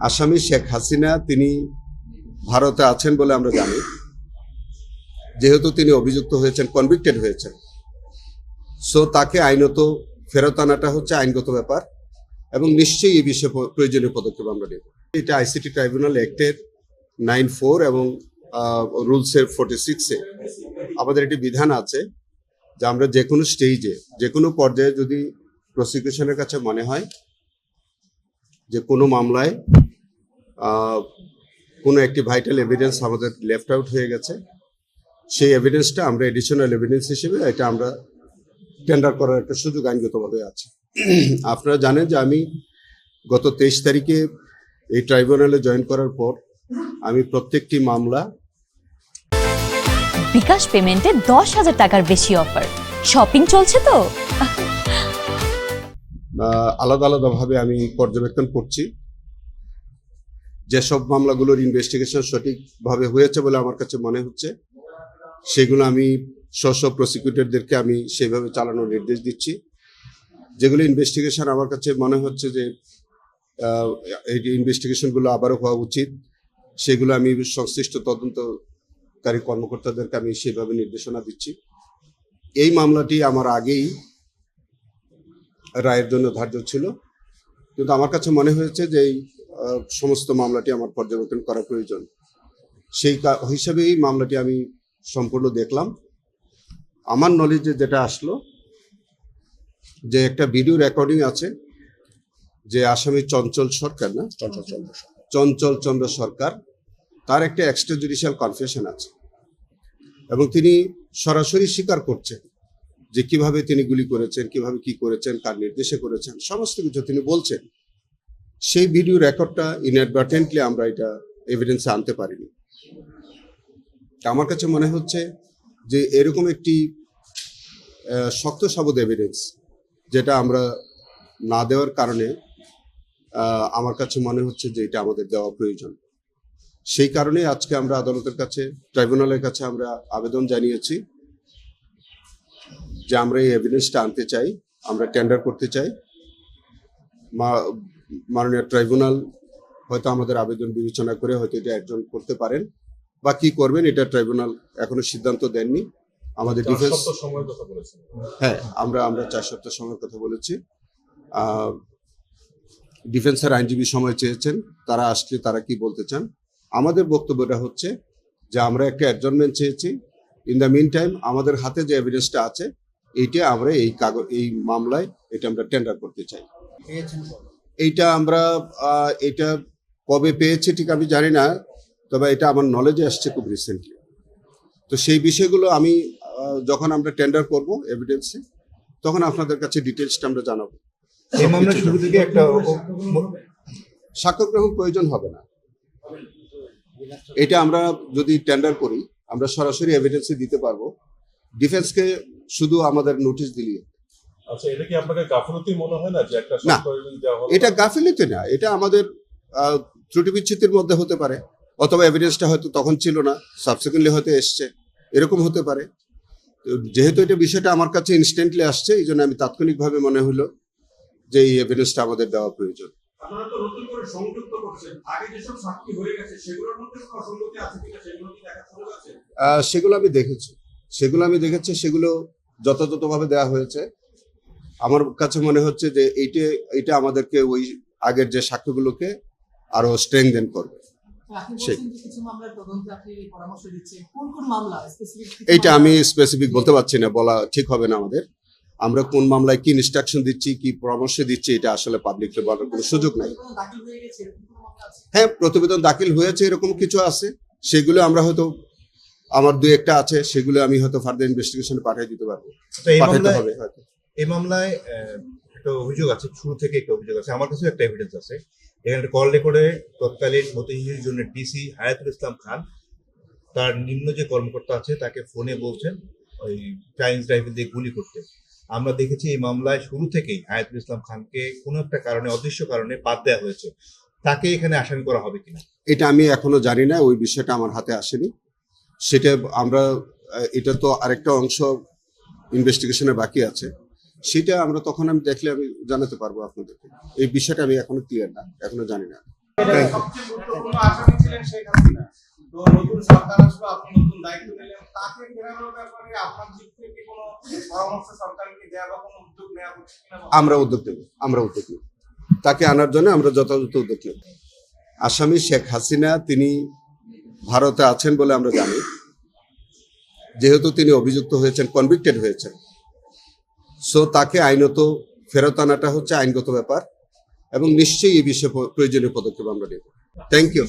আসামি শেখ হাসিনা তিনি ভারতে আছেন বলে আমরা জানি। যেহেতু তিনি অভিযুক্ত হয়েছেন, কনভিক্টেড হয়েছেন, সো তাকে আইনত ফেরত আনাটা হচ্ছে আইনগত ব্যাপার এবং নিশ্চয়ই এই বিষয়ে প্রয়োজনীয় পদক্ষেপ আমরা নেব। এটা আইসিটি ট্রাইব্যুনাল অ্যাক্টের 9(4) এবং রুলসের 46-এ আমাদের একটি বিধান আছে যে আমরা যে কোনো স্টেজে, যে কোনো পর্যায়ে যদি প্রসিকিউশনের কাছে মনে হয় যে কোনো মামলায় কোনো একটি ভাইটাল এভিডেন্স আমাদের লেফট আউট হয়ে গেছে, সেই এভিডেন্সটা আমরা এডিশনাল এভিডেন্স হিসেবে এটা আমরা টেন্ডার করার একটা সুযোগ আইনগতভাবে আছে। আপনারা জানেন যে আমি গত 23 তারিখে এই ট্রাইব্যুনালে জয়েন করার পর আমি প্রত্যেকটি মামলা বিকাশ পেমেন্টে 10,000 টাকার বেশি অফার, শপিং চলছে তো। আলাদা আলাদাভাবে আমি পর্যবেক্ষণ করছি। যেসব মামলাগুলোর ইনভেস্টিগেশন সঠিকভাবে হয়েছে বলে আমার কাছে মনে হচ্ছে, সেগুলো আমি স্ব প্রসিকিউটরদেরকে আমি সেইভাবে চালানোর নির্দেশ দিচ্ছি। যেগুলো ইনভেস্টিগেশন আমার কাছে মনে হচ্ছে যে এই ইনভেস্টিগেশনগুলো আবারও হওয়া উচিত, সেগুলো আমি সংশ্লিষ্ট তদন্তকারী কর্মকর্তাদেরকে আমি সেভাবে নির্দেশনা দিচ্ছি। এই মামলাটি আমার আগেই রায়ের জন্য ধার্য ছিল, কিন্তু আমার কাছে মনে হয়েছে যে এই সমস্ত মামলাটি আমার পর্যবেক্ষণ করা প্রয়োজন। সেই হিসাবে এই মামলাটি আমি সম্পূর্ণ দেখলাম। আমার নলেজে যেটা আসলো যে একটা ভিডিও রেকর্ডিং আছে যে আসামি চঞ্চল সরকার, না চঞ্চল চন্দ্র সরকার, তার একটা এক্সট্রা জুডিশিয়াল কনফেশন আছে এবং তিনি সরাসরি স্বীকার করছেন যে কিভাবে তিনি গুলি করেছেন, কিভাবে কি করেছেন, কার নির্দেশে করেছেন, সমস্ত কিছু তিনি বলছেন। সেই ভিডিও রেকর্ডটা ইনঅ্যাডভার্টেন্টলি আমরা এটা এভিডেন্সে আনতে পারিনি। আমার কাছে মনে হচ্ছে যে এরকম একটি শক্ত সাবুত এভিডেন্স যেটা আমরা না দেওয়ার কারণে আমার কাছে মনে হচ্ছে যে এটা আমাদের দেওয়া প্রয়োজন। সেই কারণে আজকে আমরা আদালতের কাছে, ট্রাইব্যুনালের কাছে আমরা আবেদন জানিয়েছি যে আমরা এই এভিডেন্সটা আনতে চাই, আমরা টেন্ডার করতে চাই। মাননীয় ট্রাইব্যুনাল হয়তো আমাদের আবেদন বিবেচনা করে হয়তো এটা একজন করতে পারেন বা কি করবেন, এটা ট্রাইব্যুনাল এখনো সিদ্ধান্ত দেননি। আমাদের ডিফেন্স হ্যাঁ আমরা 4 সপ্তাহ সময়ের কথা বলেছি। ডিফেন্সের আইনজীবী সময় চেয়েছেন, তারা আসলে তারা কি বলতে চান। আমাদের বক্তব্যটা হচ্ছে যে আমরা একটা অ্যাডজর্নমেন্ট চেয়েছি। ইন দ্য মিন টাইম আমাদের হাতে যে এভিডেন্সটা আছে এইটা আমরা এই মামলায় এটা আমরা টেন্ডার করতে চাই। এইটা আমরা এটা কবে পেয়েছি ঠিক আমি জানি না, তবে এটা আমার নলেজে আসছে খুব রিসেন্টলি। তো সেই বিষয়গুলো আমি যখন আমরা টেন্ডার করব এভিডেন্সে, তখন আপনাদের কাছে ডিটেলসটা আমরা জানাবো। এই মামলা শুরু থেকে একটা সাক্ষ্য গ্রহণ প্রয়োজন হবে না। এটা আমরা যদি টেন্ডার করি আমরা সরাসরি এভিডেন্সে দিতে পারবো। ডিফেন্সকে শুধু আমাদের নোটিশ দিলি। আচ্ছা, এটা কি আপনাদের গাফিলতি মনে হয় না যে একটা না, সাক্ষ্য দেওয়া হলো? এটা গাফিলতি না, এটা আমাদের ত্রুটি বিচ্যুতির মধ্যে হতে পারে, অথবা এভিডেন্সটা হয়তো তখন ছিল না, সাবসিকুয়েন্টলি হয়তো এসছে, এরকম হতে পারে। যেহেতু এটা বিষয়টা আমার কাছে ইনস্ট্যান্টলি আসছে, এই জন্য আমি তাৎক্ষণিকভাবে মনে হলো যে এই এভিডেন্সটা আমাদের দেওয়া প্রয়োজন। আপনারা তো নতুন করে সংযুক্ত করছেন, আগে যেসব সাক্ষী হয়ে গেছে সেগুলোর মধ্যে কোনো অসঙ্গতি আছে কিনা সেগুলো কি দেখার সুযোগ আছে? সেগুলো আমি দেখেছি, সেগুলো যথাযথভাবে দেওয়া হয়েছে। আমার কাছে মনে হচ্ছে যে এইটা আমাদেরকে ওই আগের যে সাক্ষ্যগুলোকে আরো স্ট্রেংথেন করবে। এইটা আমি স্পেসিফিক বলতে পারছি না, বলা ঠিক হবে না আমাদের। আমরা কোন মামলায় কি ইনস্ট্রাকশন দিচ্ছি, কি পরামর্শ দিচ্ছি, এটা আসলে পাবলিকলি বলার কোনো সুযোগ নাই। হ্যাঁ, প্রতিবেদন দাখিল হয়েছে, এরকম কিছু আছে, সেগুলো আমরা হয়তো আমার 2-1টা আছে, সেগুলো আমি হয়তো ফার্দার ইনভেস্টিগেশনে পাঠিয়ে দিতে পারবো। এই মামলায় একটা অভিযোগ আছে, শুরু থেকে একটা অভিযোগ আছে, আমার কাছেও একটা এভিডেন্স আছে। এখানে কল রেকর্ডে তৎকালীন মতিঝিল জোনের ডিসি হায়াতুল ইসলাম খান তার নিম্ন যে কর্মকর্তা আছে তাকে ফোনে বলছেন ওই চাইনিজ রাইফেল দিয়ে গুলি করতে। আমরা দেখেছি এই মামলায় শুরু থেকেই হায়াতুল ইসলাম খানকে কোনো একটা কারণে, অদৃশ্য কারণে বাদ দেওয়া হয়েছে। তাকে এখানে আসামি করা হবে কিনা এটা আমি এখনো জানি না, ওই বিষয়টা আমার হাতে আসেনি। সেটা আমরা, এটা তো আরেকটা অংশ ইনভেস্টিগেশনে বাকি আছে, সেটা আমরা তখন আমি দেখলে আমি জানাতে পারবো আপনাদেরকে। এই বিষয়টা আমি এখনো ক্লিয়ার না, এখনো জানি না। Thank you. সবচেয়ে গুরুত্বপূর্ণ আসামি ছিলেন শেখ হাসিনা। তো নতুন সরকার আসলো, আপনি নতুন দায়িত্ব নিলেন, তাকে ফেরানোর ব্যাপারে আপনার দিক থেকে কোনো পরামর্শ সরকারকে দেওয়া বা কোনো উদ্যোগ নেওয়া হচ্ছে কিনা? আমরা উদ্যোগ নেব তাকে আনার জন্য আমরা যথাযথ উদ্যোগ নেব। আসামি শেখ হাসিনা তিনি ভারতে আছেন বলে আমরা জানি, যেহেতু তিনি অভিযুক্ত হয়েছেন, কনভিক্টেড হয়েছেন, সো তাকে আইনত ফেরত আনাটা হচ্ছে আইনগত ব্যাপার এবং নিশ্চয়ই এই বিষয়ে প্রয়োজনীয় পদক্ষেপ আমরা নেব। Thank you.